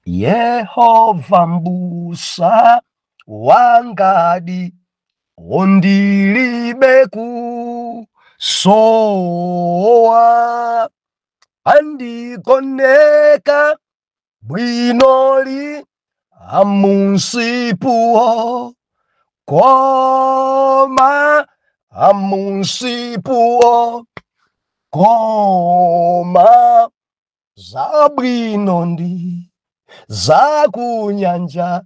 Yehova mbusa wangadi ondilibe kusowa andikoneka bwinoli amunsipuo koma amunsipuo koma zabwino ndi zakunyanja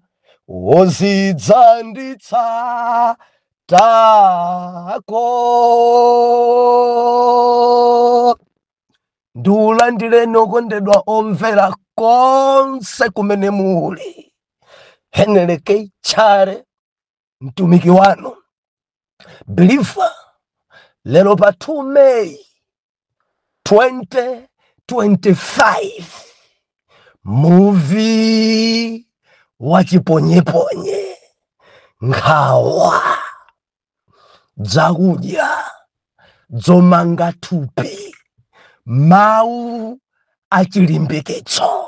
ozidzanditsa tako. Ndiulandileni okondedwa omvera konse kumene muli. Henry K. Chale, mtumiki wanu Believer, lero pa 2 May 2025, movie wachiponyeponye nkhawa dzakudya dzomanga thupi mawu achilimbikitso.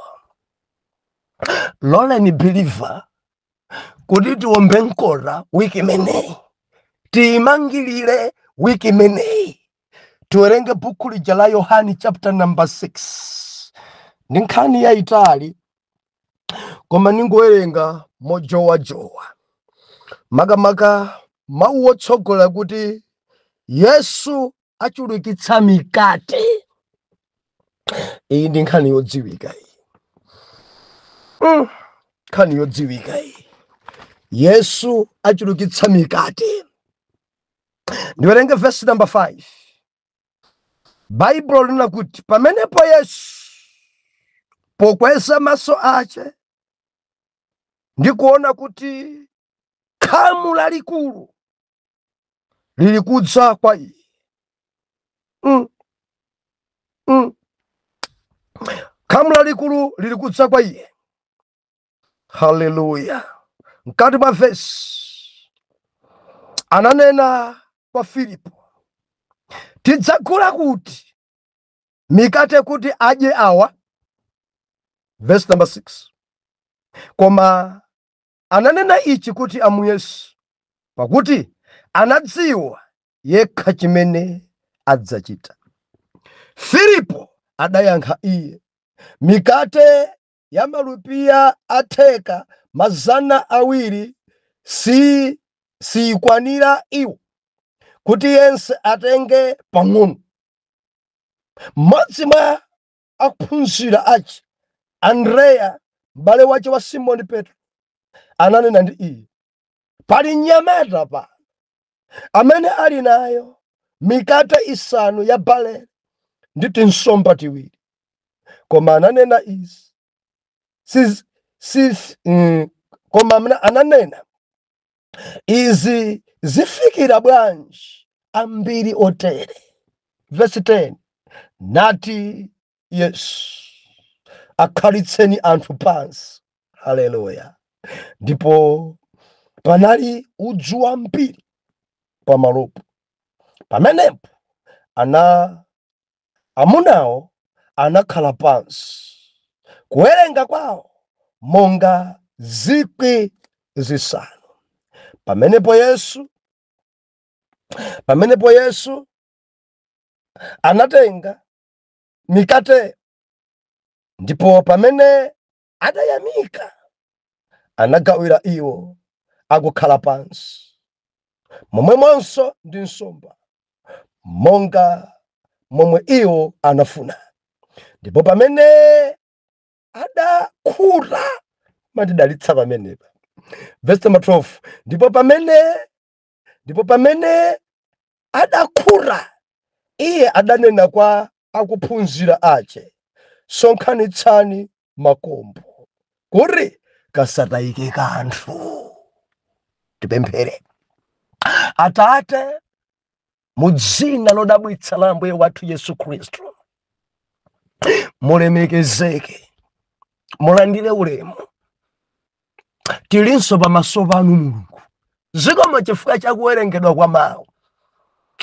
Loleni Believer kuti tiombe nkora wiki imeneyi, tiyimangilire wiki imeneyi, tiwerenge buku lija la Yohane chapter number 6. Ndi nkhani yayitali koma ningowerenga mojowajowa. Makamaka mawu otsogola kuti Yesu achulukitsa mikate. Iyi ndi nkhani yodziwika iyi. Nkhani yodziwika iyi. Yesu achulukitsa mikate. Ndiwerenge verse number 5. Bible lina kuti pamenepo Yesu pokweza maso ache ndikuona kuti khamu lalikulu lilikudza kwa iye. Khamu lalikulu lilikudza kwa iye. Hallelujah. Mkati mwa verse ananena kwa Filipo, tidzagula kuti mikate kuti adye awa. Verse number 6. Koma ananena ichi kuti amuyese, pakuti anadziwa yekha chimene adzachita. Filipo adayankha iye, mikate ya malupiya atheka 200 sikwanira iwo kuti yense atenge pang'ono. Mmodzi mwa ophunzira ache, Andreya, m'bale wache wa Simoni Petro, ananena ndi iye, pali mnyamata pano amene ali nayo mikate 5 ya barele ndi tinsomba 2. Koma ananena izi koma ananena izi zifikira bwanji ambiri otere. Verse 10. Nati Yesu, akhalitseni anthu pansi. Haleluya. Ndipo panali udzu wambiri pamalopo. Pamenepo amunawo anakhala pansi, kuwerenga kwawo monga 5,000. Pamenepo Yesu anatenga mikate, ndipo pamene adayamika anagawira iwo akukhala pansi, momwemonso ndi nsomba monga momwe iwo anafuna. Ndipo pamene adakhura, matidalitsa pamenepa. Verse number 12. Ndipo pamene adakhura, iye adanena kwa akuphunzira ache, sonkhanitsani makombo kuti kasatayike kanthu. Tipemphere. Atate, mu dzina lodabwitsa la Ambuye wathu Yesu Khristu, mulemekezeke, mulandire ulemu. Tilinso pamaso panu Mulungu, zikomo chifukwa chakuwerengedwa kwa mawu.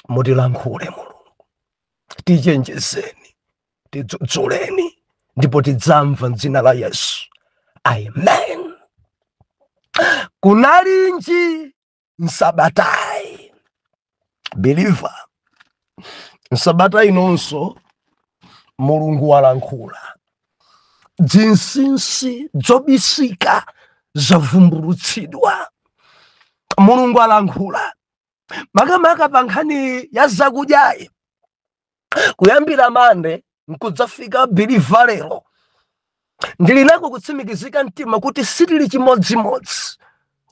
Mutilankhule Mulungu, tichenjezeni, tidzudzuleni, ndipo tidzamva m'dzina la Yesu. Amen. Kunalinji nsabatai. Believer. Nsabatai nonso Mulungu walankhula. Zinsinsi zobisika zavumbulutsidwa. Mulungu walankhula. Makamaka pankhani ya zakudyayi. Kuyambira mande nkudzafika believer lero. Ndilinako kutsimikizika mtima kuti sitili chimodzimodzi.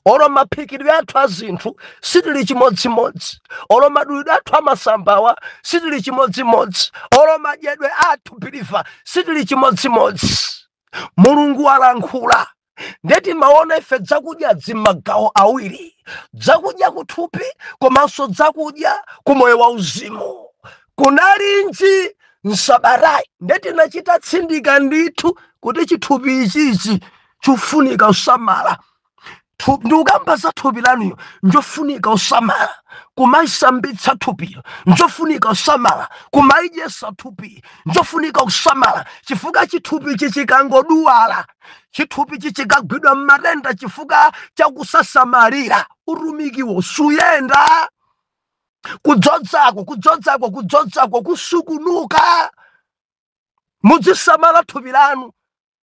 Olo maphikidwe athu a zinthu sitili chimodzimodzi. Olo madulidwe athu amasambawa sitili chimodzimodzi. Olo madyedwe athu believer sitili chimodzimodzi. Mulungu walankhula. Ndeti maona ife dzakudya zimagawo awiri. Dzakudya kuthupi komanso dzakudya kumoyo wauzimu. Kunalinji nsabatai. Ndeti nachita tsindika ndithu kuti chithupi ichichi chufunika usamala. Ndukamba za thupi lanuyo njofunika usamala. Kumaisambitsa thupilo njofunika usamala. Kumaidyesa thupi njofunika usamala. Chifukwa chithupi chichikangoduwala, chithupi chichikagwidwa mmatenda chifukwa chakusasamalira, utumikiwo suyenda. Kudzodzako kusukunuka. Mudzisamala thupi lanu.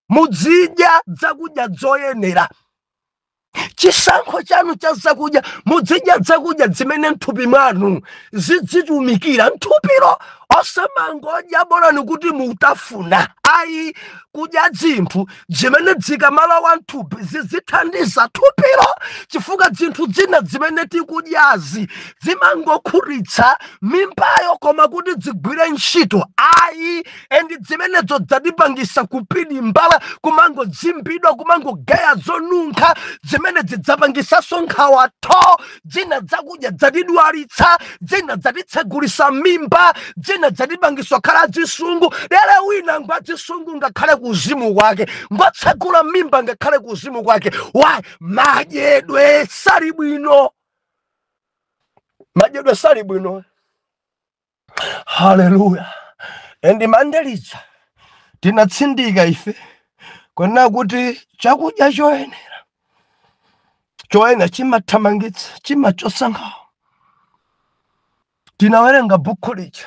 Mudzidya zakudya zoyenera. Chisankho chanu cha zakudya mudzidya zakudya zimene mthupi mwanu zidzitumikira. Mthupiro osamangodya bora nikuti mutafuna. Ayi, kudya zinthu zimene zikamalowa mthupi zizithandiza thupiro. Chifukwa zinthu zina zimene tikudyazi zimangokhuritsa mimbayo koma kuti zigwire ntchito. Ayi, endi zimenezo dzatipangisa kupini mbala, kumango dzimbidwa, kumango gaya zonunkha, zimene zidzapangisaso nkhawato. Zina zakudya dzatidwalitsa, zina dzatitsegulisa mimba, zina dzatipangiswa khala zisungu. Lero wina ngwazisungu ngakhale kuzimu kwake, ngwatsegula mimba ngakhale kuzimu kwake. Why? Madyedwe sali bwino. Madyedwe sali bwino. Hallelujah. Endi mandelija tinatsindika ife kona kuti chakudya choyenera chimathamangitsa, chimachotsa nkhawa. Tinawerenga buku lija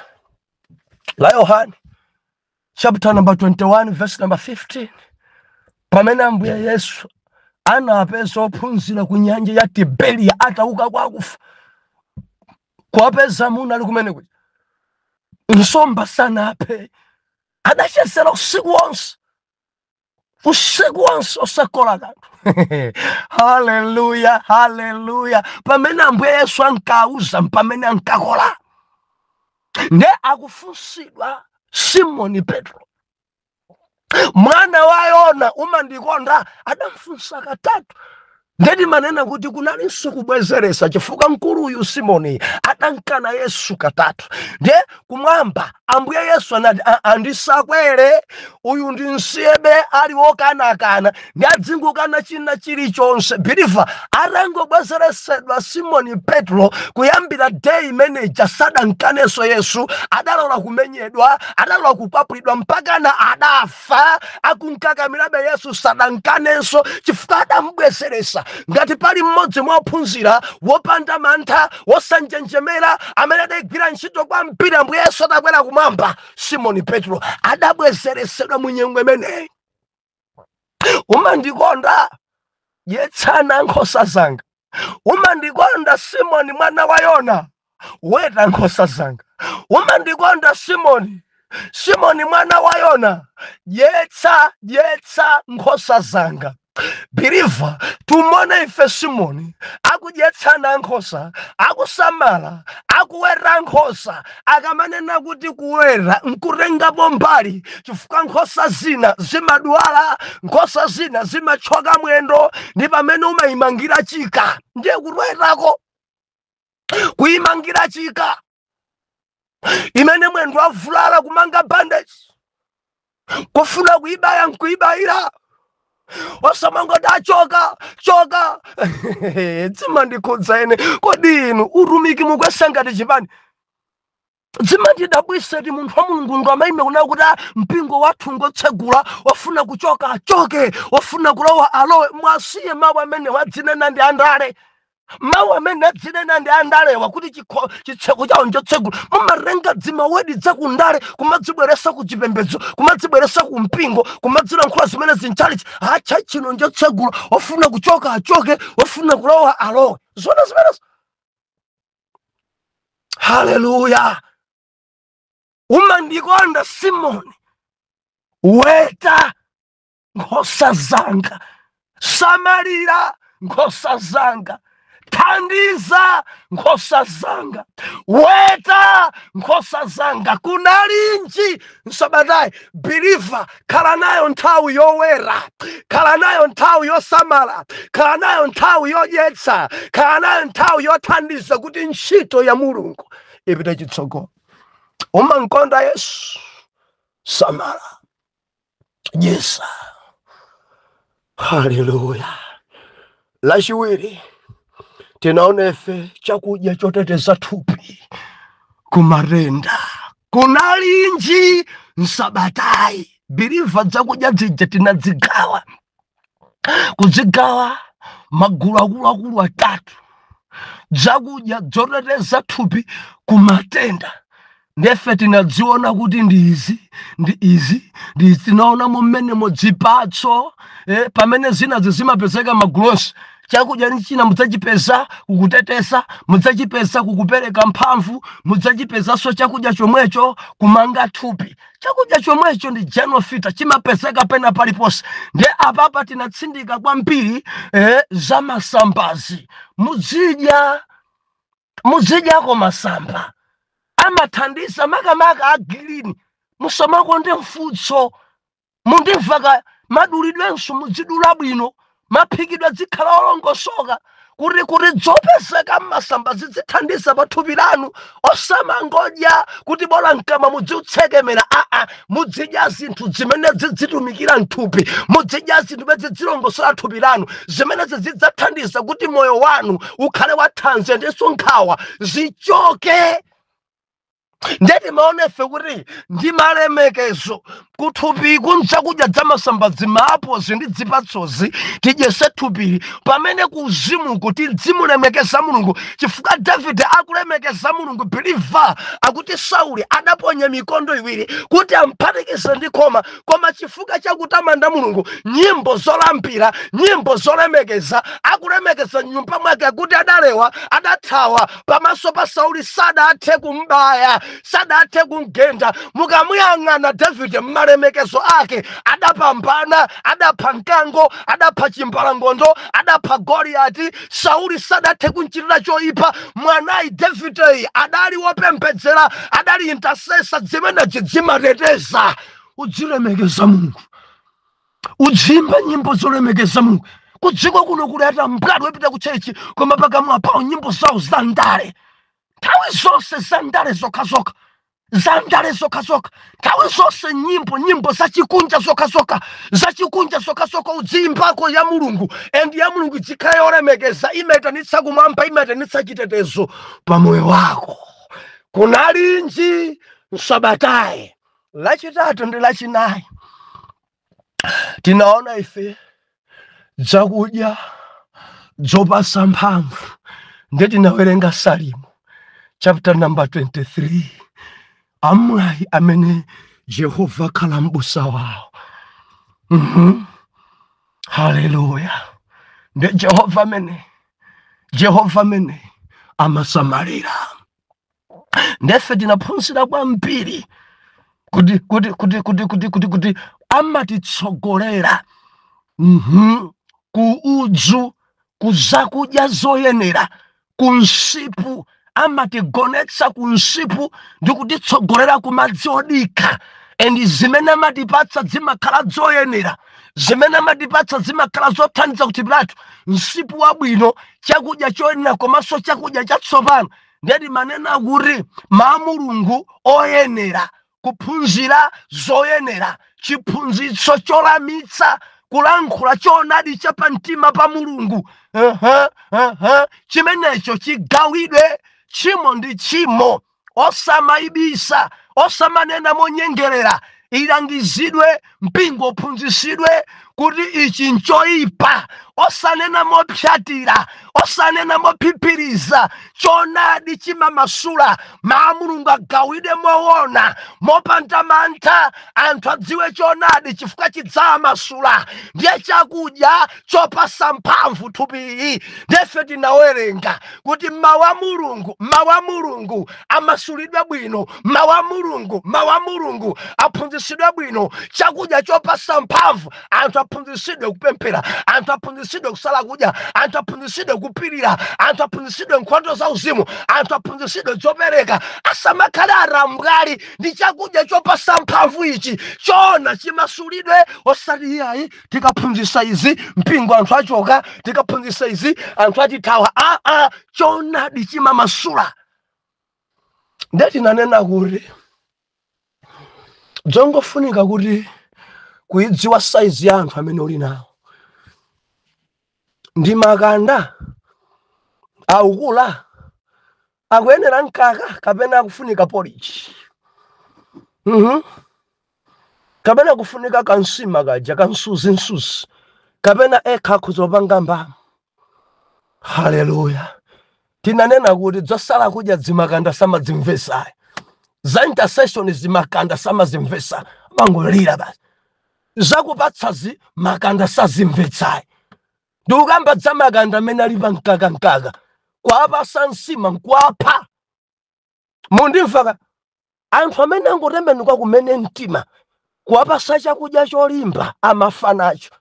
la Yohane chapter number 21 verse number 15. Pamene Ambuye Yesu anapeza ophunzira ku nyanja ya Tiberiya atauka kwa akufa. Kuwapeza muna ali kumene kuti nsomba sanape. Adachesera usiku wonse. Usiku wonse osakola kanthu. Hallelujah, hallelujah. Pamene Ambuye Yesu ankauza pamene ankakola. Nde akufunsidwa Simoni Petro, mwana wa Yona, umandikonda? Adamfunsa katatu. Ndeti manena kuti kunalinso kubwezeresa chifukwa mkuluyu Simoni adankana Yesu katatu. Nde kumwamba Ambuye Yesu anati andisakwere uyu ndi nsiyebe ali wokanakana ndi adzingukana china chilichonse. Believer, atangobwezeresedwa Simoni Petro kuyambira day manager sadankaneso Yesu, adalola kumenyedwa, adalola kukwapulidwa mpakana adafa. Akunkakamirabe Yesu sadankaneso chifukwa adamubwezeresa. Ngati pali mmodzi mwa ophunzira wopanda mantha, wosanjenjemera, amene adagwira ntchito kwa mpira Ambuye Yesu adakwera kumwamba, Simoni Petro adabwezeresedwa mu nyengo imeneyi. Umandikonda? Yetsana nkhosa zanga. Umandikonda Simoni mwana wa Yona? Weta nkhosa zanga. Umandikonda Simoni? Simoni mwana wa Yona? Yetsa nkhosa zanga. Believer, tumone ife Simoni akudyetsana nkhosa, akusamala, akuwera nkhosa. Akamanena kuti kuwera nkurengapo mbali chifukwa nkhosa zina zimadwala, nkhosa zina zimachoka mwendo, ndi pamene umayimangira chika. Ndiye kuwerako kuyimangira chika imene mwendo avulala kumanga bandage, kufuna kuyibaya nkuyibayira. Osamangoda choka. Tsima ndikhudza ene. Kodi inu utumiki mukwesangati chipani? Zimati dabwise ndi munthu wa Mulungu ngamaime kuna kuti mpingo wathu ngotsegula wafuna kuchoka achoke, wafuna kulowa alowe. Mwasiye mawu amene wadzinena ndi andale. Mawu amene adzinena ndi andale wakuti chitseko chawo nchotsegula. Mumarenga dzimawedi dzakundale kumadzibweresa ku chipembedzo, kumadzibweresa ku mpingo, kumadzilankhula zimene zinchalichi. Acha chino nchotsegula, wafuna kuchoka achoke, wafuna kulowa alowe. Zona zimenezo. Haleluya. Umandikonda Simoni, weta nkhosa zanga, samalira nkhosa zanga, thandiza nkhosa zanga, weta nkhosa zanga. Kunalinji Msabatayi believer, khala nayo nthawi yowera, khala nayo nthawi yosamala, khala nayo nthawi yodyetsa, khala nayo nthawi yothandiza kuti ntchito ya Mulungu ipite chitsogolo. Umankonda Yesu, samala, dyesa. Haleluya. Lachiwiri, tinaona ife chakudya choteteza thupi kumarenda. Kunalinji Msabatayi believer zakudya zija tinazigawa, kuzigawa magulu akulu atatu. Zakudya zoteteza thupi kumatenda. Ndefe tinadziona kuti ndi izi tinaona mmene modzipatso pamene zina zimapezeka maglosi. Chakudya ni china mudzachipeza kukutetesa, mudzachipeza kukupereka mphamvu, mudzachipezanso chakudya chomwecho kumanga thupi. Chakudya chomwecho ndi genofita, chimapezeka pena paliponse. Nde apapa tinatsindika kwambiri za masambazi. Muzidyako masamba amathandiza makamaka a green. Musamakonde mfutso. Mundimvaka madulidwenso muzidula bwino, maphikidwa zikhala olongosoka kuti zopezeka m'masamba zithandiza pathupi lanu. Osamangodya kuti bola mkama mudziutsekemera. Muzidya zinthu zimene zidzitumikira mthupi, muzidya zinthu zimene zilongosola thupi lanu, zimene zidzathandiza kuti moyo wanu ukhale wathanzi ndiso nkhawa zichoke. Ndeti maonefe kuti ndi malemekezo kuthupi kunchakudya dzamasambazi maapozi ndi dzipatsozi tidyese thupili, pamene kuzimu kuti dzimulemekeza Mulungu. Chifukwa Davide akulemekeza Mulungu, believer akuti Sauli adaponya mikondo iwiri kuti amphatikize ndi koma chifukwa chakutamanda Mulungu, nyimbo zolambira, nyimbo zolemekeza, akulemekeza nyumba mwake kuti adalewa, adathawa pamaso pa Sauli, sadathe kumbaya, sadathe kumgenda. Mukamuyang'ana Davide mmalemekezo ake, adapambana, adapha mkango, adapha chimbalangondo, adapha Goliati. Sauli sadathe kunchitira choyipa. Mwanayi Davide adali wopembedzera, adali intercessor, zimene zimateteza. Udzilemekeza Mulungu, udzimba nyimbo zolemekeza Mulungu. Kudziko kuno kuleta mbwadu wepita kuchechi, koma pakamwa pawo nyimbo zawo zandale. Nthawi zonse zandale zokhazoka, zandale zokhazoka. Nthawi zonse nyimbo zachikunja zokhazoka, zachikunja zokhazoka udziimbako ya Mulungu. And ya Mulungu izikhale yolemekeza, imayitanitsa kumwamba, imayitanitsa chitetezo pa moyo wako. Kunalinji Msabatayi. Lachitatu ndi lachinayi, tinaona ife zakudya zopasa mphamvu. Ndiye tinawerenga Salimu chapter number 23. Amwayi amene Jehova khala m'busa wawo. Haleluya. Ndiye Jehova amene amasamalira. Ndefe tinaphunzira kwambiri kuti amatitsogolera ku udzu, ku zakudya zoyenera, ku nsipu. Amatigonetsa ku nsipu ndi kutitsogolera ku madzi odika. And zimene amatipatsa zimakhala zoyenera, zimene amatipatsa zimakhala zothandiza kuti pilatu nsipu wabwino, chakudya choyenera komanso chakudya chatsopano. Ndeti manena kuti mawu a Mulungu oyenera, kuphunzira zoyenera, chiphunzitso cholamitsa, kulankhula choonadi chapamtima pa Mulungu. Chimenecho chigawidwe chimo ndi chimo. osamaibisa, osamanena monyengerera. Ilangizidwe, mpingo uphunzisidwe kuti ichi nchoipa, osanena mopyatira, osanena mopipiriza. Choonadi chimamasula, mawu Mulungu agawide moona, mopanda mantha, anthu adziwe choonadi chifukwa chidzamasula. Ndiye chakudya chopasa mphamvu thupi. Ndife tinawerenga kuti mawu a Mulungu amasulidwe bwino, mawu a Mulungu aphunzisidwe bwino. Chakudya chopasa mphamvu, anthu aphunzisidwe kupemphera, anthu aphunzisidwe kusala kudya, anthu aphunzisidwe kupirira, anthu aphunzisidwe nkhondo za uzimu, anthu aphunzisidwe zopereka. Asamakhale arambwali ndi chakudya chopasa mphamvu ichi. Choona chimasulidwe, osati iyayi tikaphunzisa izi mpingo anthu achoka, tikaphunzisa izi anthu atithawa. Choonadi chimamasula. Ndeti nanena kuti zongofunika kuti kuidziwa saizi ya anthu amene uli nawo. Ndi makanda aukula akuyenera nkaka kapena akufunika porridge. Kapena kufunika kansima kaja kansuzi kapena ekha kuzopanga mbama. Haleluya. Tinanena kuti dzosala kudya zimakanda samadzimvesa. Za intercession zimakanda samadzimvesa. Mangolira basi. Zakupatsa makanda sazimvetsa. Ndukamba za makanda amene ali pa nkaka. Kwapa sansima nkwapa. Mundimvaka. Anthu amene angotembenuka kumene mtima. Kwapa sachakudya cholimba amafa nacho.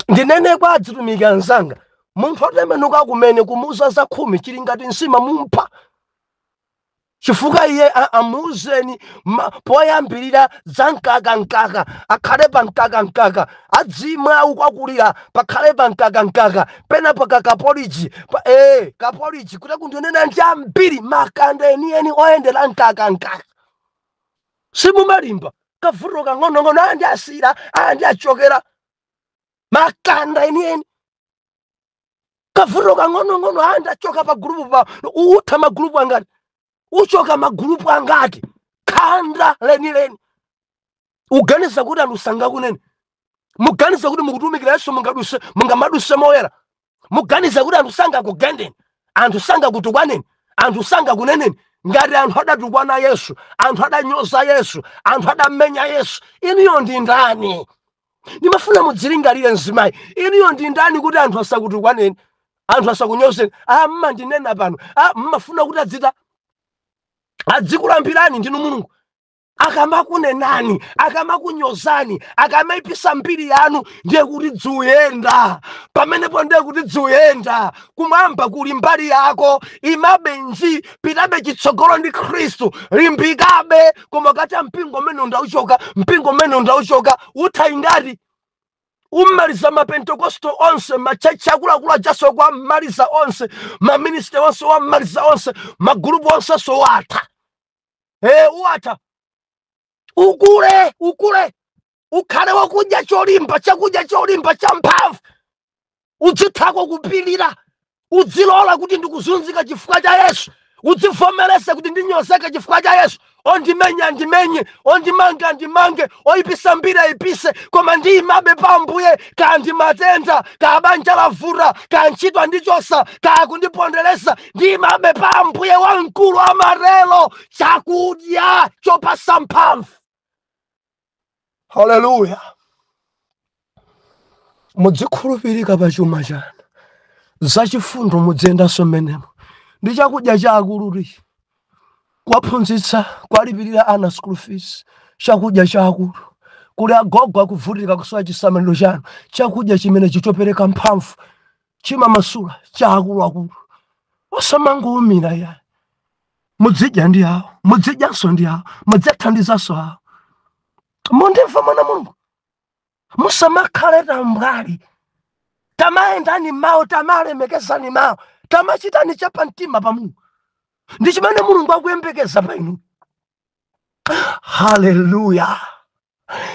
Ndinene kwa adzitumiki anzanga. Munthu otembenuka kumene kumuza za 10 chili ngati nsima mumpa. Chifukwa iye amuzeni poyambirira za nkaka akhale pa nkaka adzimwa ukwakulira pakhale pa nkaka pena pa kapoliji kapoliji kuti kundionena ndi ambiri makanda enieni oyendera nkaka. Simumalimba kavuto kang'onong'ono andi asira andi achokera makanda enieni. Kavuto kang'onong'ono andi achoka pa grupu pa utha magrupu angati. Uchoka magrupu angati. Kanda lenileni. Uganiza kuti alusanga kunene. Muganiza kuti mukutumikira Yesu mungamaduse moyera. Muganiza kuti alusanga kugendeni. Anthu sanga kutukwaneni. Anthu sanga kuneneni. Ngati anthu adatukwana Yesu, anthu adanyoza Yesu, anthu adamenya Yesu. Iniyo ndi ndani? Ndimafuna mudzilingalire mzimayi. Iniyo ndi ndani kuti anthu asakutukwaneni? Anthu asakunyozeni. Mma ndinena pano. Mmafuna kuti adzikulambirani ndinu Mulungu. Akamakunenani, akamakunyozani, akamaipisa mbiri yanu, ndiye kuti dzuyenda. Pamenepo ndiye kuti dzuyenda. Kumwamba kuli mbali yako, imabenji, pitabe chitsogolo ndi Khristu, limbikabe. Koma kati mpingo mene ndauchoka, uthaingati. Umaliza mapentekosto onse, machechi akuluakulu ajaso kwa maliza onse, maminister onse wa maliza onse, magrupu onse so wata. Uwata. Ukule. Ukhale wakudya cholimba, chakudya cholimba cha mphamvu. Udzithako kupilira. Udzilola kuti ndikuzunzika chifukwa cha Yesu. Udzivomerese kuti ndinyozeka chifukwa cha Yesu. Ondimenya ndimenye, ondimanga ndimange, oipisa mbiri aipise, koma ndiyimabe pa Ambuye, ka ndimatenda, ka banja lavura, ka ntchito ndichosa, ka kundiponderesa, ndiyimabe pa Ambuye wamkulu amarelo, chakudya chopasa mphamvu. Haleluya. Mudzikhulupirika pa chuma chanu. Zachifundo mudziyendanso menemo. Ndi chakudya cha akulu. Kwaphunzitsa, kwalipirira ana school fees. Chakudya cha akulu. Kuli agogo akuvutika kusowa chisamaliro chanu. Chakudya chimene chitopereka mphamvu. Chimamasula cha akulu. Osamangoumira ya. Mudzidya ndi awo. Mudzidyanso ndi awo. Mudzathandizanso awo. Mundimva mwana Mulungu. Musamakhale tambwali. Tamaendani mawo, tamalemekesani mawo. Tamachitani chapa mtima pa Mulungu. Ndi chimene Mulungu akuyembekeza pa inu. Haleluya.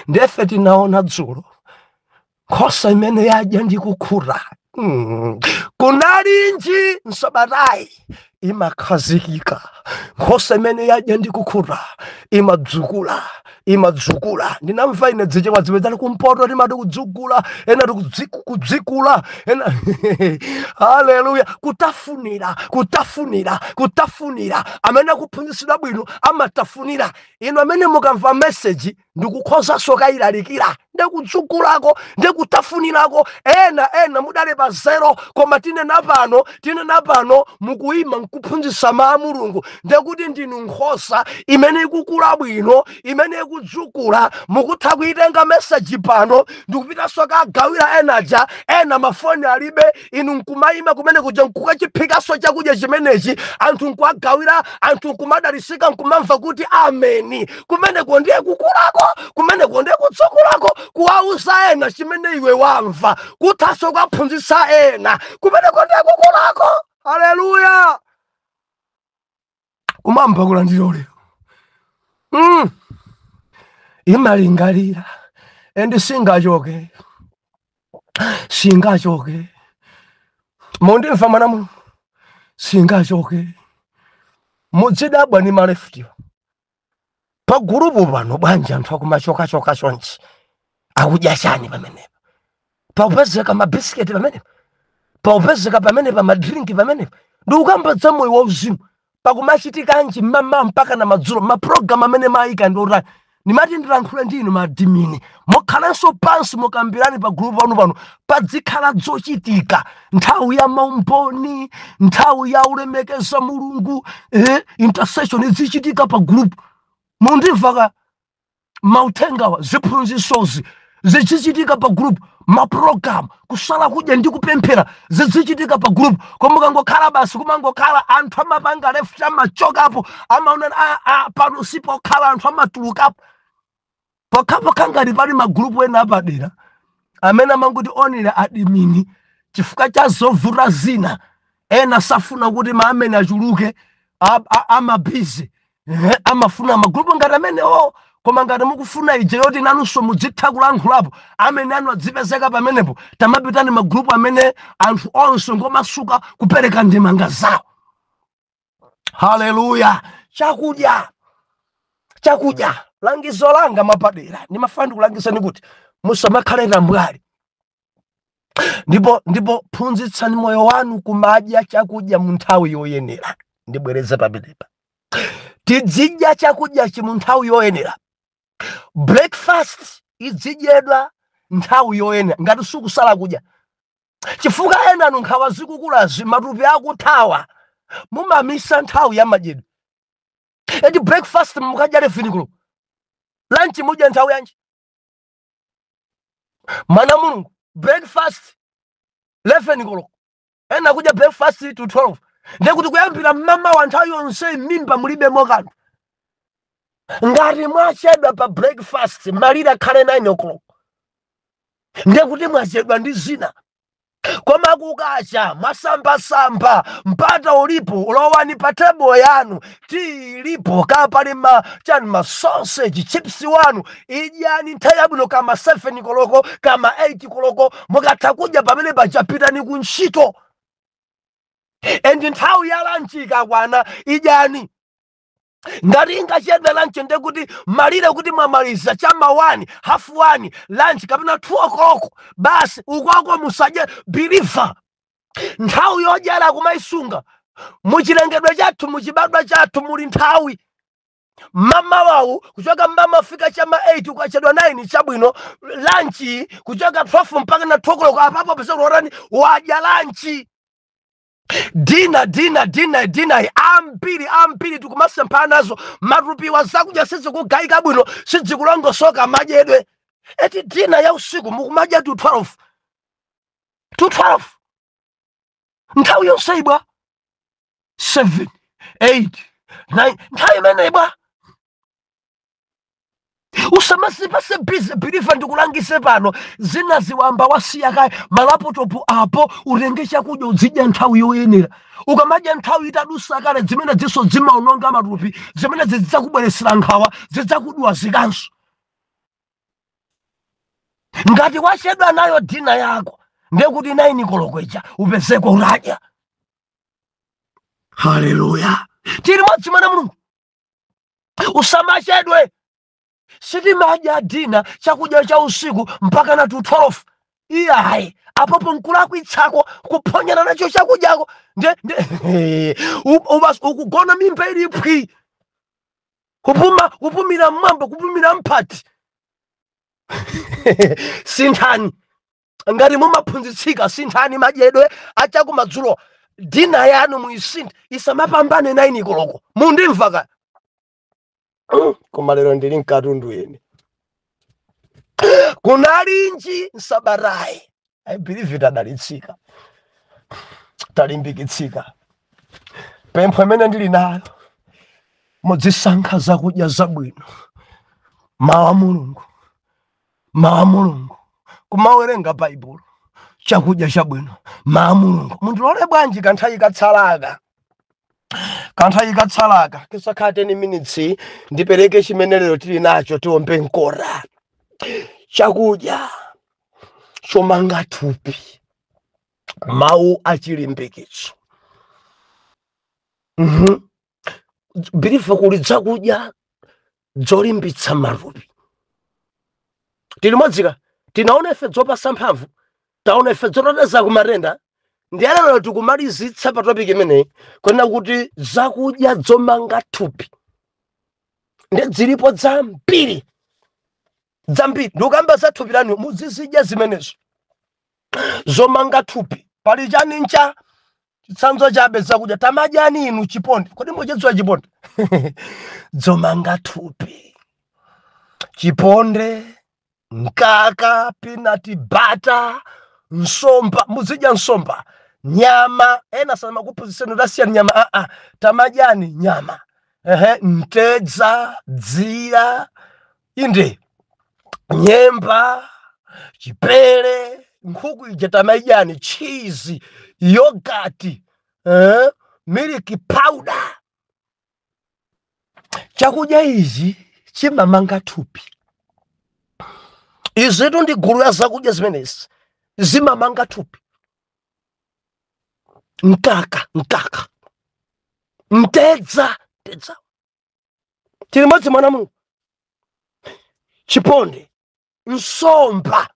Ndefe tinaona dzulo. Nkhosa imene yadya ndi kukhuta. Kunali nji nsabatayi. imakhazikika. Nkhosa imene yadya ndi kukhuta imadzukula. Ndinamva ine dzichewa zimene kumpoto timati kudzukula, ena kudzikula, ena haleluya, kutafunira. Amene akuphunzitsidwa bwino amatafunira. Inu amene mukamva message ndikukhoza soka ilalikira, ndikudzukulako, ndikutafunirako. Ena mudale pa zero, koma tinena pano mukuima nkuphunzitsa mawu a Mulungu. Ndikuti ndinu nkhosa imene ikukula bwino, imene ikudzukula. Mukutha kuitenga message pano ndikupita soka agawira enaja, ena mafoni alibe, inu nkumayima kumene kuja nkukachiphikaso chakudya chimenechi, anthu nkuagawira, anthu nkumadalisika, nkumamva kuti ameni. Kumeneko ndiye kukulako, kumeneko ndiye kudzukulako, kuwauza ena chimene iwe wamva, kuthaso kuphunzitsa ena, kumeneko ndiye kukulako. Haleluya. Kumamba kulandira lero. Imalingalira and singachoke. Mondimva mwana mu singachoke. Mudzidabwa ni malefti. Pa gurupu pano banja anthu akumachoka chonchi. Akudya chani pamenepa? Paupezeka mabisiketi pamenepa? Paupezeka pamenepa madrinki pamenepa? Ndi ukambadza moyo wauzimu. Pakumachitika nji mama mpaka na madzulo maprogramu amene maika ndora nimati ndilankhule ndinu madimini mokhalanso pansi mokambirani pa group pano padzikhala zochitika nthawi ya maumboni, nthawi ya ulemekeza Mulungu, intercession zichitika pa group. Mundimva mauthengawa ziphunzitsozi zichitika pa group, maprogram kusala kudya ndi kupemphera zichitika pa group. Koma mukangokhala basi kumangokhala anthu amapanga left amachokapo, amaona pano sipokhala anthu amatulukapo. Pokapo kangati pali magrupu ena apadera amene amanguti onile adimini chifukwa cha zovuta zina, ena safuna kuti maamene achuluke, amabizi, amafuna magrupu ngati amene koma ngati mukufuna ije yoti nanunso mudzitha kulankhulapo, amene anu adzipezeka pamenepo, tamapitani magrupu amene anthu onse ngomasuka kupereka ndemanga zawo. Haleluya. Chakudya langizo langa mapadera nimafandi kulangizani kuti musamakhalira mbwali, ndipo phunzitsani moyo wanu kumadya chakudya mu nthawi yoyenera. Ndibwereze pamenepa, tidzidya chakudya mu nthawi yoyenera. Breakfast idzidyedwa nthawi yoyenera ngati sukusala kudya. Chifukwa ena nkhawa zikukulazi matupi akuthawa mumamisa nthawi ya madyedwe. Edi breakfast mukadya 11 koloko, lunch mudya nthawi yanji? Mwana Mulungu breakfast 11 koloko, ena kudya breakfast to 12. Ndekuti kuyambira mama wa nthawi yonse mimba mulibe mokanthu. Ngati mwachedwa pa breakfast malira khale 9 o'clock, ndekuti mwachedwa ndi zina. Koma kukacha masamba mpata ulipo ulowani pa table yanu, tea ilipo kapali ma sausage chips wanu, idyani nthawi yabwino kama 7 koloko kama 8 koloko, mukatha kudya pamene pachapitani ku ntchito. Endi nthawi ya lunch ikakwana idyani. Ngati ingachedwa lunch ndekuti malire kuti mwamaliza chama 1 half 1 lunch kapena 2 o'clock, basi ukwako musadye biliva. Nthawi yodyala kumaisunga muchilengedwe chathu, muchibadwa chathu muli nthawi. Mama wawu kuchoka mama fika chama 8 ukachedwa 9 chabwino, lunch kuchoka 12 mpaka na 2 o'clock apapo pesa urorani wadya lunch. Dina ambiri tikumasempha nazo matupi wa zakudya sizikugayika bwino, sizikulongosoka madyedwe. Eti dina ya usiku mukumadya to 12 nthawi yonse ibwa 7 8 9 nthawi imene ibwa. Usamasipase busy believer ndikulangise pano zina ziwamba wasiya kaya malapotopu apo ulenge chakudya udzidya nthawi yoyenera. Ukamadya nthawi itadusa kale zimene ziso zimaononga matupi, zimene zidzakubweresera nkhawa, zidzakudwa zikanso. Ngati wachedwa nayo dina yako ndekuti 9 koloko ija upezeko uradya. Haleluya. Tiri modzi mwana Mulungu. Usamachedwe. Sitimadya dina chakudya cha usiku mpaka na 12. Iyayi, apopo nkulakwitsako kuponyana nacho chakudyako ukugona mimba ili pwi kupumira mmwamba kupumira mphati. Sinthani ngati mumaphunzitsika, sinthani madyedwe achakumadzulo. Dina yanu muisinthe isamapambane 9 koloko. Mundimva ka? Koma lero ndili mkatundu ine. Kunalinji nsabarayi. I believe tadalitsika. Talimbikitsika. Pempho imene ndili nayo, muzisankha zakudya zabwino. Mawu Mulungu. Mawu Mulungu. Kumawerenga Baibulo. Chakudya chabwino. Mawu Mulungu. Mundilole bwanji kanthawi katsalaka. Kanthawi katsalaka. Kisakhala 10 minutes ndipereke chimene lero tili nacho tiombe nkora. Chakudya chomanga thupi. Mawu achilimbikitso. Birifa kuli zakudya zolimbitsa matupi. Tili modzika, tinaona ife zopasa mphamvu, taona ife zoteteza kumatenda. Ndiye lero tikumalizitsa pa topic imeneyi, kwena kuti zakudya zomanga thupi. Ndi zilipo zambiri. Zambiri. Ndikamba za thupi lanu muzizidya zimenezo. Zomanga thupi. Pali chani ncha chitsanzo chabe zakudya tamadyani inu chiponde. Kodi muchidziwa chiponde? Zomanga thupi. Chiponde, mkaka, peanut butter, nsomba, muzidya nsomba, nyama, ena sana makuphunzitseni tasiya nyama, tamadyani nyama. Ntedza, dzira, inde, nyemba, chipere, nkhuku ija tamadyani, cheese, yogurt, milk powder. Chakudya izi chimamanga thupi. Izitu ndi gulu ya zakudya zimenezi zimamanga thupi. Mkaka. Ntedza. Tili modzi mwana Mulungu. Chiponde. Nsomba.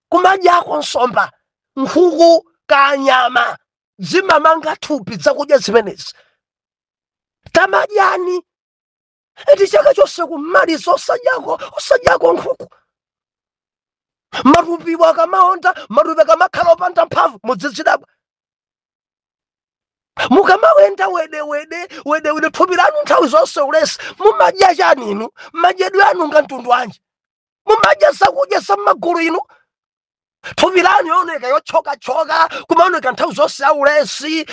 Kumadyako nsomba. Nkhuku kanyama. Zimamanga thupi zakudya zimenezi. Tamadyani. Eti chaka chose kumaliza osadyako nkhuku. Matupi wakamaonda, matupi kamakhala opanda mphamvu mudzidzidabwa. Mukamawenda wede thupi lanu nthawi zonse ulesi. Mumadya chani inu? Madyedwe anu ngantundu wanji? Mumadya zakudya zamagulu inu? Thupi lanu yaoneka yochoka, kumaoneka nthawi zonse aulesi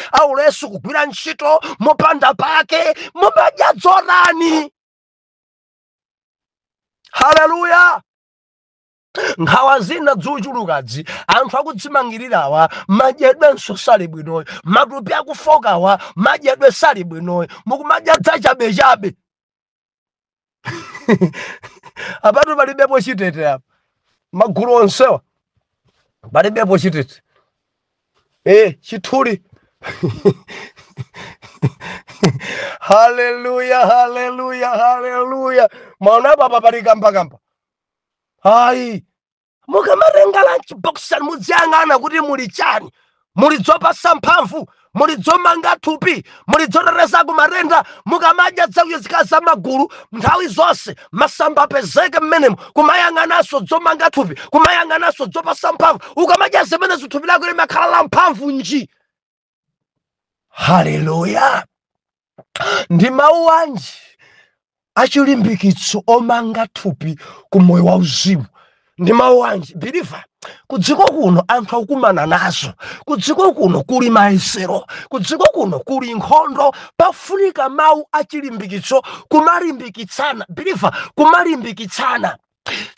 kugwira ntchito mopanda pake. Mumadya dzorani. Haleluya. Nkhawa zina dzuchulukazi anthu akudzimangirirawa madyedwe sali bwinoyo, matupi akufokawa madyedwe sali bwinoyo, mukumadya chabe. Apatu palibepo chitete apa. Magulu onsewa palibepo chitete. Chithuli. Haleluya. Mwana papa pali kamba. Hayi. Mukamatenga lunch box mudziyang'ana kuti muli chani. Muli zopasa mphamvu, muli zomanga thupi, muli zoteteza kumatenda. Mukamadya zakudya zikaza magulu nthawi zonse masamba apezeke mmenemo. Kumayang'anaso zomanga thupi, kumayang'anaso zopasa mphamvu. Ukamadya zimenezo thupi lako limakhala la mphamvu nji. Haleluya. Ndi mawu anji achilimbikitso omanga thupi kumoyo wauzimu. Ndi mawu anji believer. Kudziko kuno anthu akumana nazo. Kudziko kuno kuli mayesero. Kudziko kuno kuli nkhondo. Pafunika mawu achilimbikitso kumalimbikitsana. Believer, kumalimbikitsana.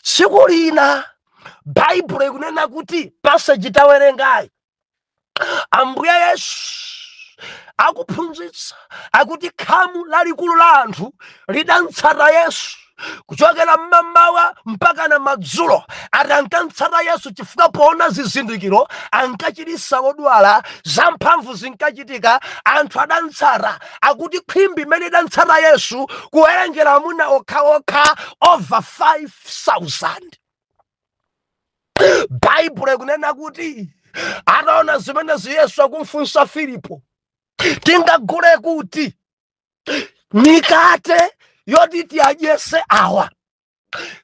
Tsiku lina Bible ikunena kuti passage tawerengayi, Ambuye Yesu akuphunzitsa akuti khamu lalikulu la anthu lidantsata Yesu kuchokera mmamawa mpaka na madzulo atankantsata Yesu chifukwa poona zizindikiro ankachirisa odwala, zamphamvu zinkachitika, anthu adantsata. Akuti khwimbi imene idantsata Yesu kuwerengera amuna okhaokha over 5,000. Bible kunena kuti ataona zimenezi Yesu akumfunsa Filipo, tingagule kuti mikate yoti tiadyese awa?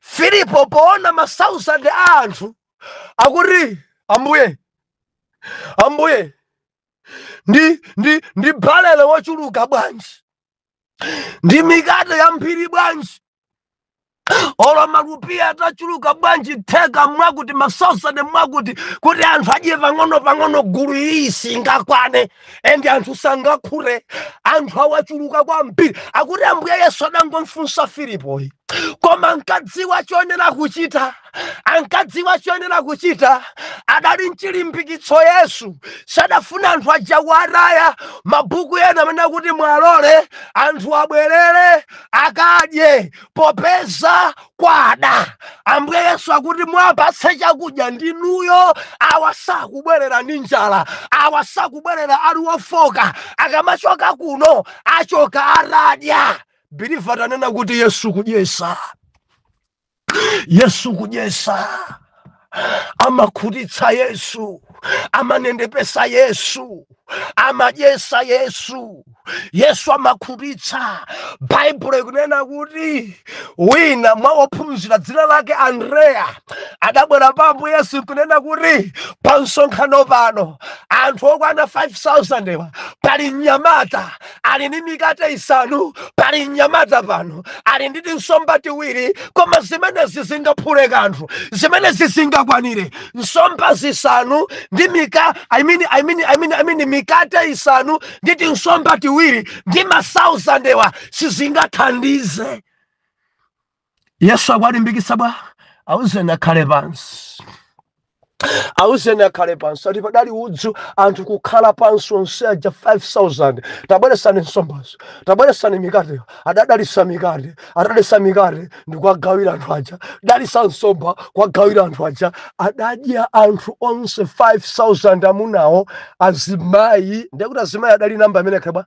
Filipo poona ma1,000 anthu akuti Ambuye ndi balele wochuluka bwanji, ndi mikate yambiri bwanji, olo malupiya atachuluka bwanji, theka mwakuti ma1,000 mwakuti, kuti anthu adye pang'ono gulu iyi singakwane ende anthu sangakhure, anthu awachuluka kwambiri. Akuti Ambuye Yesu adangomfunsa Filipo, koma ankadziwa chonena kuchita, adali mchilimbikitso Yesu. Sadafuna anthu aja kuataya. Mabuku ena amene kuti mwalole anthu abwerere akadye popeza kwada. Ambuye Yesu akuti mwapatse chakudya ndinuyo, awa sakubwerera ndi njala, awa sakubwerera ali wofoka, akamachoka kuno achoka atadya. Biliva tanena kuti Yesu kudyesa, amakhutitsa Yesu, amanendepesa Yesu, amadyesa Yesu. Yesu amakhutitsa. Bible kunena kuti wina mwa ophunzira dzina lake Andrea adabwera pa Ambuye Yesu kunena kuti pa msonkhano pano anthu okwana 5,000 pali mnyamata ali ndi mikate 5, pali mnyamata pano ali ndi nsomba 2, koma zimenezi zingaphule kanthu, zimenezi zingakwanire. Nsomba 5 ndi mikate 5 ndi nsomba 2 ndi ma1,000 sizingathandize. Yesu akulimbikitsa bwa awuzeni akhale pansi. Ati padali udzu anthu kukhala pansi onse aja 5,000. Tabweresani nsombazo, tabweresani mikate. Adadalisa mikate ndikwagawira anthu aja, dalisa nsomba kwagawira anthu aja. Adadya anthu onse 5,000 amunawo, azimayi. Ndikuti azimayi adali namba imene khaba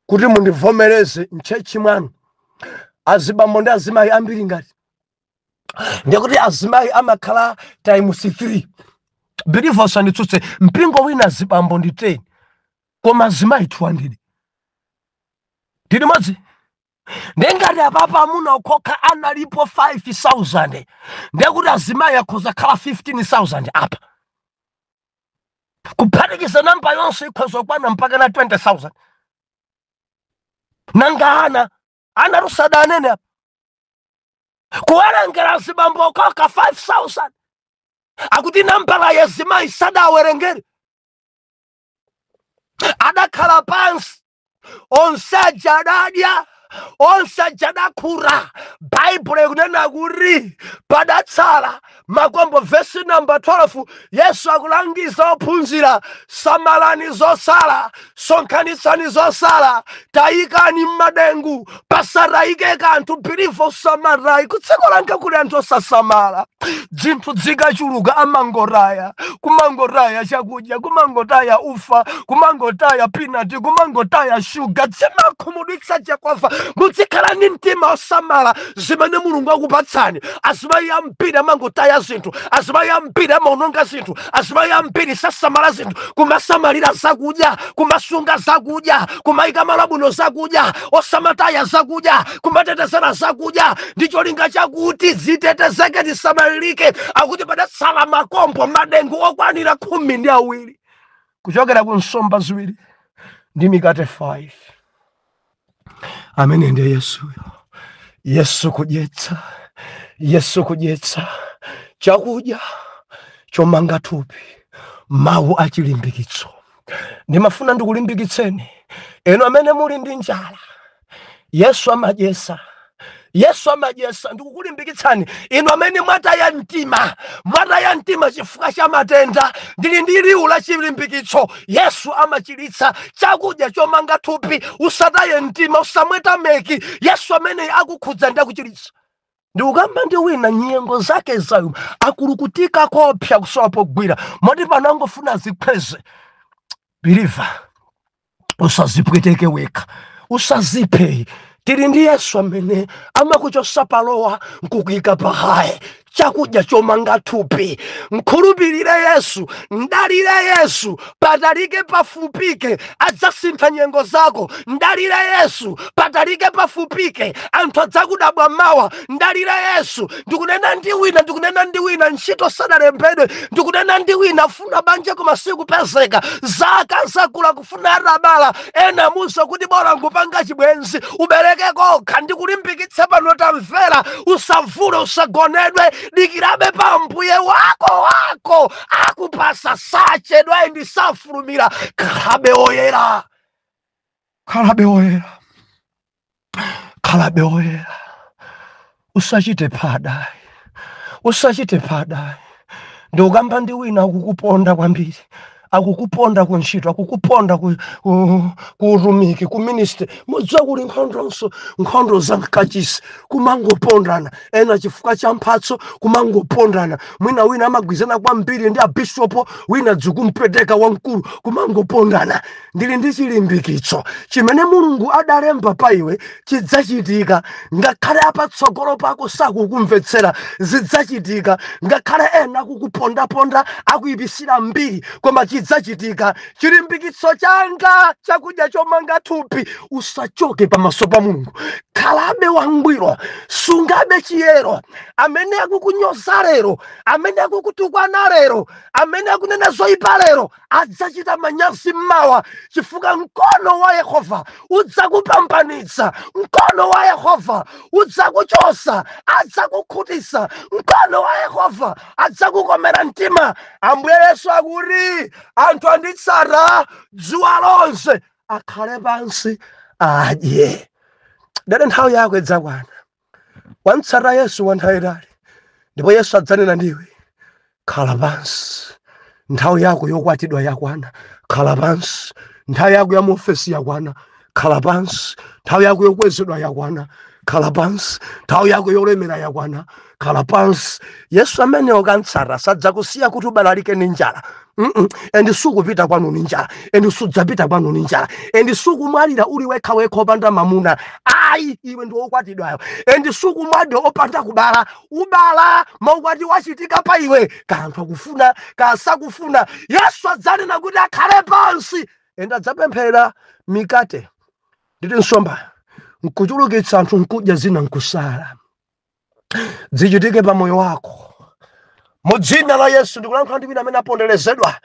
kuti mundivomereze mchechi mwanu. Azibambo ndi azimayi ambiri ngati ndikuti azimayi amakhala times 3. Believe us and tsutse mpingo wina azibambo ndi 10 koma azimayi 200. Tili modzi ndengati apapa amuna okhoka analipo 5,000, ndikuti azimayi akhoza khala 15,000 apa, kuphatikiza namba yonse ikhoza kwana mpaka na 20,000. Nanga ana rusada anene apa kuwerengera azibambo okhoka 5,000. Akuti nambala ya azimayi sadawerengere. Adakhala pansi onse adadya, onse adakura. Bible kunena kuti padatsala makombo, verse number 12. Yesu akulangiza ophunzira, samalani zosala, sonkhanitsani zosala, tayikani m'madengu, pasatayike kanthu. Believe usamarayi. Kutseko lanka kuli anthu osasamala. Zinthu zikachuluka amangoraya, kumangoraya chakudya, kumangotaya ufa, kumangotaya peanut, kumangotaya sugar. Zimakhumudwitsa chakwafa. Muzikhala ndi mtima osamala zimene Mulungu akupatsani. Azimayi ambiri amangotaya zinthu, azimayi ambiri amaononga zinthu, azimayi ambiri sasamala zinthu, kumasamalira zakudya, kumasunga zakudya, kumayika malamulo zakudya, osamataya zakudya, kumatetezera zakudya, ndicho linga chakuti zitetezeke zisamalirike. Akuti padatsala makombo madengu okwanira 12 kuchokera ku nsomba 2 ndi mikate 5. Amene ndiye Yesuyo. Yesu kudyetsa chakudya chomanga thupi, mawu achilimbikitso. Ndimafuna ndikulimbikitseni eno amene muli ndi njala. Yesu amadyesa Yesu amajesa ndikukulimbikitsani inu amene mwataya mtima chifukwa cha matenda ndili ndi liwu la chilimbikitso. Yesu amachilitsa chakudya chomanga thupi. Usataye mtima, usamweta meki. Yesu amene akukhudza ndi akuchilitsa. Ndikukamba ndi wina nyengo zake zayo akulukutika kopsa kusowa pogwira moti pano angofuna zikhweze. Believer, usazipweteke weka, usaziphe. Tili ndi Yesu amene amakuchotsa palowa nkukuyika pahaye chakudya chomanga thupi. Mkhulupirire Yesu, mdalire Yesu, patalike pafupike adzasintha nyengo zako. Mdalire Yesu, patalike pafupike anthu adzakudabwa mawa. Mdalire Yesu. Ndikunena ndi wina ntchito sadalembedwe. Ndikunena ndi wina afuna banja koma sikupezeka. Zaka zakula kufuna atabala. Ena musa kuti bora ngupanga chibwenzi ubereke kokha. Ndikulimbikitsa pano tamvera. Usavule, usagonedwe. Dikirabe pa mbuye wako akupasa sachedwa ndi safulumira. Khalabe oyera, khalabe oyera, khalabe oyera. Usachite phada, usachite phada. Ndikukamba ndi wina akukuponda kwambiri, akukuponda ku ntchito, akukuponda ku utumiki, ku ministry. Mudziwa kuli nkhondo za mkachisi kumangopondana. Ena chifukwa cha mphatso kumangopondana. Mwina wina amagwizana kwambiri ndi abishopo, wina dzikumpeteka wamkulu kumangopondana. Ndili ndi chilimbikitso chimene Mulungu adalemba pa iwe chidzachitika. Ngakhale apatsogolo pako sakukumvetsera zidzachitika. Ngakhale ena kukupondaponda akuyibisira mbiri koma chidzachitika. Chilimbikitso changa chakudya chomanga thupi. Usachoke pamaso pa Mulungu. Khalabe wangwiro, sungabe chiyero. Amene akukunyoza lero, amene akukutukwana lero, amene akunena zoyipa lero adzachita manyazi mmawa. Chifukwa mkono wa Yehova udzakupambanitsa. Mkono wa Yehova udzakuchosa, adzakukhutitsa. Mkono wa Yehova adzakukomera mtima. Ambuye Yesu akuti anthu anditsata dzuwa lonse akhale pansi adye. Dada nthawi yako idzakwana. Wantsata Yesu wanthawi ndipo Yesu adzanena ndiwe khala pansi. Nthawi yako yokwatidwa yakwana, khala pansi. Nthawi yako ya muofesi yakwana, khala pansi. Nthawi yako yokwezedwa yakwana, khala pansi. Nthawi yako yolemera yakwana, khala pansi. Yesu amene okantsata sadzakusiya kuti ubalalike ndi njala. Endi sukupita kwanu ndi njala, endi sudzapita kwanu ndi njala, endi sukumwalira uli wekha opanda mamuna. Ayi, iwe ndi wokwatidwayo. Endi sukumwalira opanda kubala, ubala maukwati wachitika pa iwe. Kanthu akufuna kasakufuna. Yesu adzanena kuti akhale pansi. Endi adzapemphera mikate nditi nsomba nkuchulukitsa anthu nkudya zina nkusala. Zichitike pa moyo wako. Mudzina la Yesu ndikulankhula ndi wina amene aponderezedwa.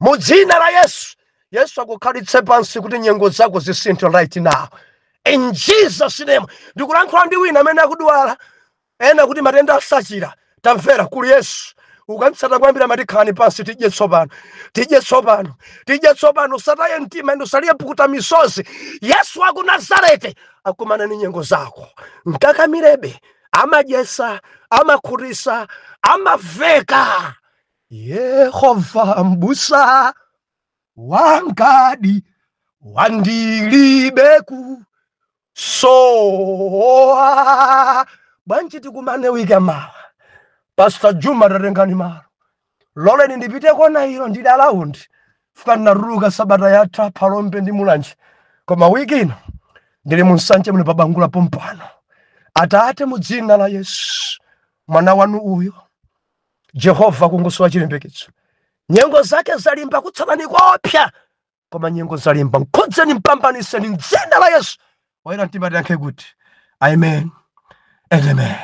Mudzina la Yesu. Yesu akukhalitse pansi kuti nyengo zako zisinthe right now. In Jesus name. Ndikulankhula ndi wina amene akudwala. Ena kuti matenda asachira. Tamvera kuli Yesu. Ukamtsata kwambira matikhani pansi tidye tsopano. Tidye tsopano. Tidye tsopano. Usataye mtima ndo saliye pukuta misozi. Yesu wa ku Nazareti akumana ni nyengo zako. Mkakamirebe. Amajesa, amakhutitsa, amaveka. Yehova mbusa wangadi wandilibeku soa. Bwanji tikumane wika mawa. Pastor Juma tatengani malo. Loleni ndipite kona ilo ndidala undi. Fuka naruka sabata yatha Palombe ndi Mulanje. Koma wiki ino ndili munsanje muli pabangula pompano. Atate mudzina la Yesu. Mwana wanu uyo Jehova kungosowa chilimbikitso. Nyengo zake zalimba kutsalani kopya. Koma nyengo zalimba nkhodzeni mpambanise ni dzina la Yesu. Oyera mtima tiyankhe kuti amen and amen.